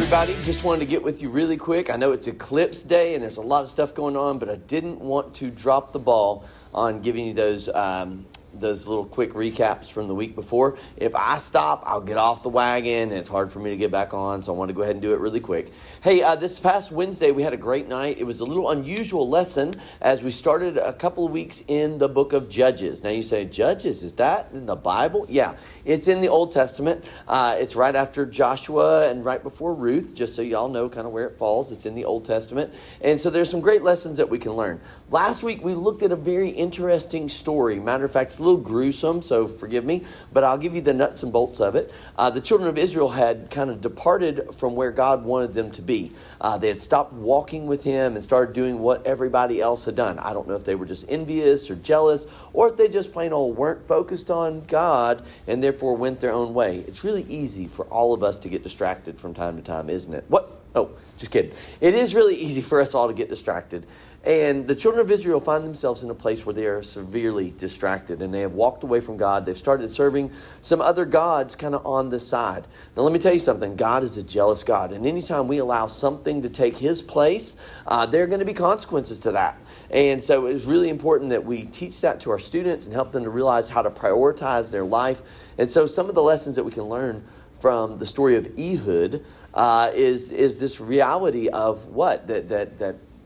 everybody. Just wanted to get with you really quick. I know it's Eclipse Day and there's a lot of stuff going on, but I didn't want to drop the ball on giving you those little quick recaps from the week before. If I stop, I'll get off the wagon, and it's hard for me to get back on, so I want to go ahead and do it really quick. Hey, this past Wednesday, we had a great night. It was a little unusual lesson as we started a couple of weeks in the book of Judges. Now, you say, Judges, is that in the Bible? Yeah, it's in the Old Testament. It's right after Joshua and right before Ruth, just so y'all know kind of where it falls. It's in the Old Testament. And so there's some great lessons that we can learn. Last week, we looked at a very interesting story. Matter of fact, it's a little gruesome, so forgive me, but I'll give you the nuts and bolts of it. The children of Israel had kind of departed from where God wanted them to be. They had stopped walking with him and started doing what everybody else had done. I don't know if they were just envious or jealous, or if they just plain old weren't focused on God and therefore went their own way. It's really easy for all of us to get distracted from time to time, isn't it? What? Oh, just kidding. It is really easy for us all to get distracted. And the children of Israel find themselves in a place where they are severely distracted, and they have walked away from God. They've started serving some other gods kind of on the side. Now, let me tell you something. God is a jealous God, and anytime we allow something to take his place, there are going to be consequences to that. And so it's really important that we teach that to our students and help them to realize how to prioritize their life. And so some of the lessons that we can learn from the story of Ehud is this reality of what?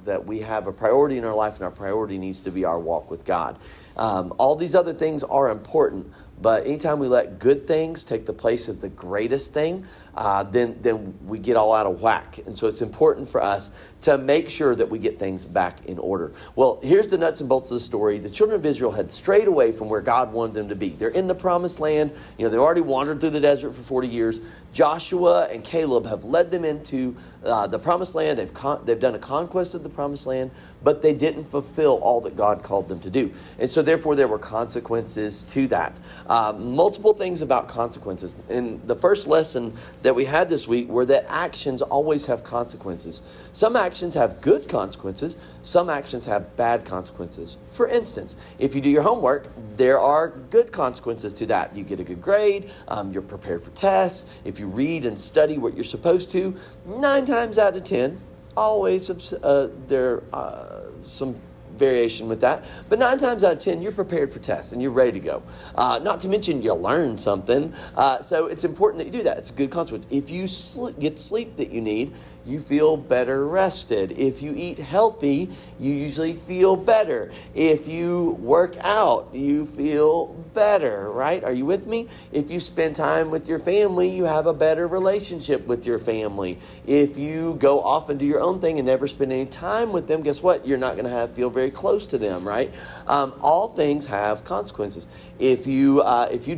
That we have a priority in our life, and our priority needs to be our walk with God. All these other things are important, but anytime we let good things take the place of the greatest thing, then we get all out of whack. And so it's important for us to make sure that we get things back in order. Well, here's the nuts and bolts of the story. The children of Israel had strayed away from where God wanted them to be. They're in the promised land. You know, they already wandered through the desert for 40 years. Joshua and Caleb have led them into the promised land. They've done a conquest of the promised land, but they didn't fulfill all that God called them to do. And so therefore there were consequences to that. Multiple things about consequences. And the first lesson that we had this week were that actions always have consequences. Some actions have good consequences. Some actions have bad consequences. For instance, if you do your homework, there are good consequences to that. You get a good grade. You're prepared for tests. If you read and study what you're supposed to, 9 times out of 10, always there some variation with that, but 9 times out of 10 you're prepared for tests and you're ready to go. Not to mention you learn something, so it's important that you do that. It's a good consequence. If you get sleep that you need, you feel better rested. If you eat healthy, you usually feel better. If you work out, you feel better, right? Are you with me? If you spend time with your family, you have a better relationship with your family. If you go off and do your own thing and never spend any time with them, guess what? You're not going to feel very close to them, right? All things have consequences. If you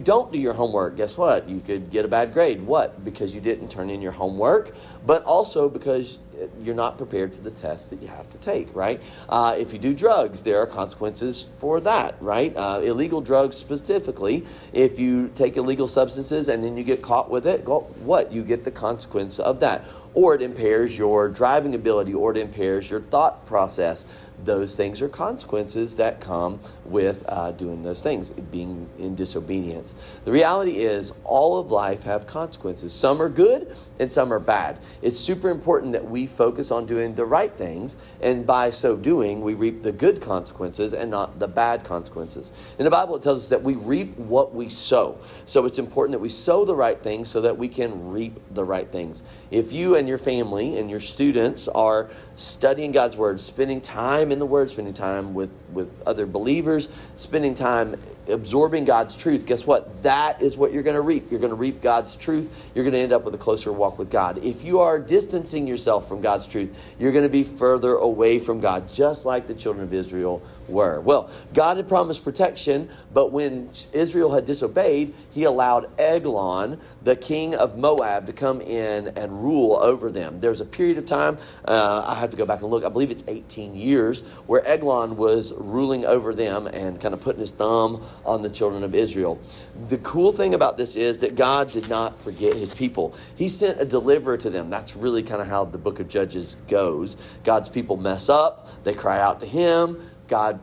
don't do your homework, guess what? You could get a bad grade. What? Because you didn't turn in your homework, but also because you're not prepared for the test that you have to take, right? If you do drugs, there are consequences for that, right? Illegal drugs specifically. If you take illegal substances and then you get caught with it, what? You get the consequence of that. Or it impairs your driving ability, or it impairs your thought process. Those things are consequences that come with doing those things, being in disobedience. The reality is all of life have consequences. Some are good and some are bad. It's super important that we focus on doing the right things, and by so doing, we reap the good consequences and not the bad consequences. In the Bible, it tells us that we reap what we sow. So it's important that we sow the right things so that we can reap the right things. If you and your family and your students are studying God's Word, spending time in the Word, spending time with other believers, spending time absorbing God's truth, guess what? That is what you're going to reap. You're going to reap God's truth. You're going to end up with a closer walk with God. If you are distancing yourself from God's truth, you're going to be further away from God, just like the children of Israel were. Well, God had promised protection, but when Israel had disobeyed, he allowed Eglon, the king of Moab, to come in and rule over them. There's a period of time, I have to go back and look, I believe it's 18 years, where Eglon was ruling over them and kind of putting his thumb on the children of Israel. The cool thing about this is that God did not forget his people. He sent a deliverer to them. That's really kind of how the book of Judges goes. God's people mess up. They cry out to him. God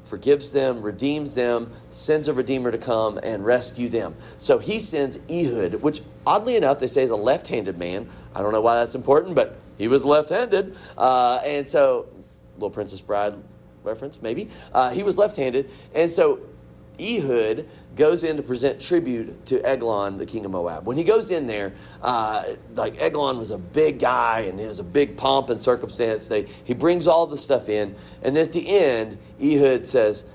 forgives them, redeems them, sends a redeemer to come and rescue them. So he sends Ehud, which oddly enough, they say he's a left-handed man. I don't know why that's important, but he was left-handed. And so, Little Princess Bride reference, maybe. He was left-handed. And so Ehud goes in to present tribute to Eglon, the king of Moab. When he goes in there, Eglon was a big guy, and it was a big pomp and circumstance. He brings all the stuff in, and then at the end, Ehud says,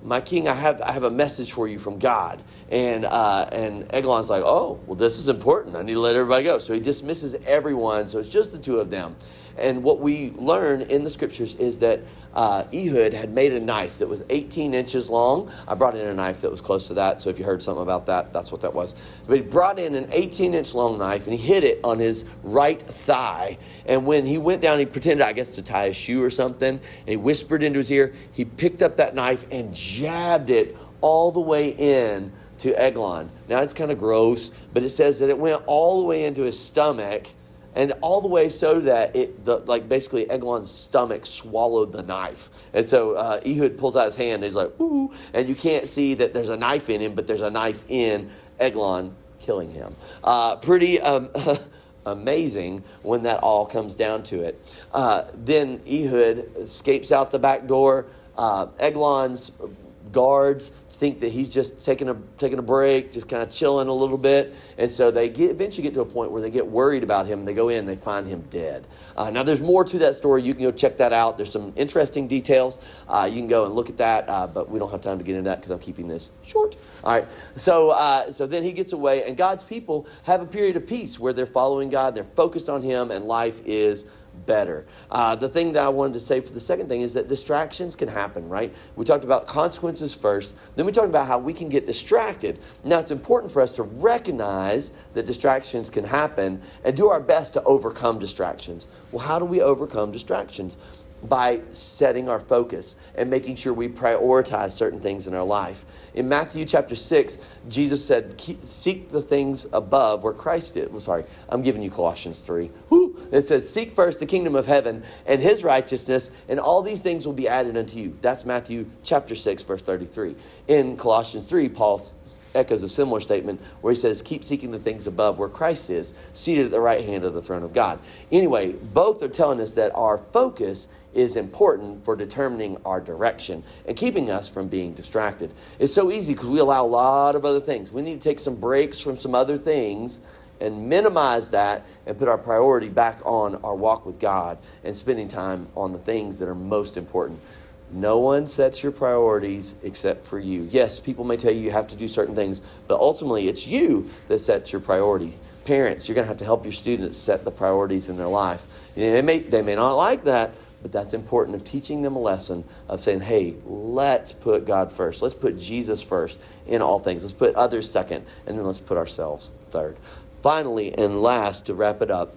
"My king, I have a message for you from God." And Eglon's like, "Oh, well, this is important. I need to let everybody go." So he dismisses everyone. So it's just the two of them. And what we learn in the scriptures is that Ehud had made a knife that was 18 inches long. I brought in a knife that was close to that, so if you heard something about that, that's what that was. But he brought in an 18-inch long knife, and he hid it on his right thigh. And when he went down, he pretended, I guess, to tie his shoe or something, and he whispered into his ear. He picked up that knife and jabbed it all the way in to Eglon. Now, it's kind of gross, but it says that it went all the way into his stomach, and all the way so that basically Eglon's stomach swallowed the knife. And so Ehud pulls out his hand, and he's like, "Ooh," and you can't see that there's a knife in him, but there's a knife in Eglon, killing him. Pretty amazing when that all comes down to it. Then Ehud escapes out the back door. Eglon's guards think that he's just taking a break, just kind of chilling a little bit. And so they eventually get to a point where they get worried about him, and they go in and they find him dead. Now, there's more to that story. You can go check that out. There's some interesting details. You can go and look at that, but we don't have time to get into that because I'm keeping this short. All right. So then he gets away, and God's people have a period of peace where they're following God, they're focused on him, and life is better. The thing that I wanted to say for the second thing is that distractions can happen, right? We talked about consequences first. Then we talked about how we can get distracted. Now, it's important for us to recognize that distractions can happen and do our best to overcome distractions. Well, how do we overcome distractions? By setting our focus and making sure we prioritize certain things in our life. In Matthew chapter 6, Jesus said, "Seek the things above where Christ did." I'm sorry, I'm giving you Colossians 3. It says, "Seek first the kingdom of heaven and his righteousness, and all these things will be added unto you." That's Matthew chapter 6, verse 33. In Colossians 3, Paul echoes a similar statement where he says, "Keep seeking the things above where Christ is, seated at the right hand of the throne of God." Anyway, both are telling us that our focus is important for determining our direction and keeping us from being distracted. It's so easy because we allow a lot of other things. We need to take some breaks from some other things and minimize that and put our priority back on our walk with God and spending time on the things that are most important. No one sets your priorities except for you. Yes, people may tell you you have to do certain things, but ultimately it's you that sets your priority. Parents, you're going to have to help your students set the priorities in their life. They may not like that, but that's important, of teaching them a lesson of saying, hey, let's put God first. Let's put Jesus first in all things. Let's put others second, and then let's put ourselves third. Finally, and last, to wrap it up,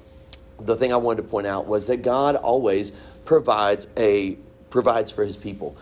the thing I wanted to point out was that God always provides for his people.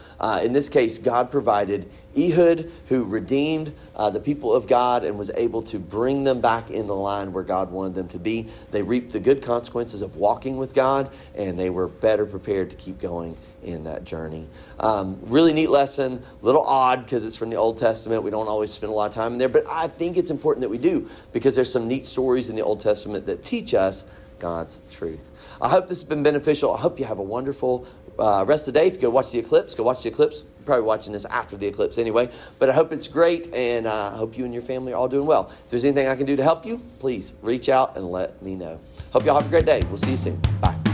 In this case, God provided Ehud, who redeemed the people of God and was able to bring them back in the line where God wanted them to be. They reaped the good consequences of walking with God, and they were better prepared to keep going in that journey. Really neat lesson, a little odd because it's from the Old Testament. We don't always spend a lot of time in there, but I think it's important that we do because there's some neat stories in the Old Testament that teach us God's truth. I hope this has been beneficial. I hope you have a wonderful rest of the day. If you go watch the eclipse, go watch the eclipse. You're probably watching this after the eclipse anyway. But I hope it's great, and I hope you and your family are all doing well. If there's anything I can do to help you, please reach out and let me know. Hope y'all have a great day. We'll see you soon. Bye.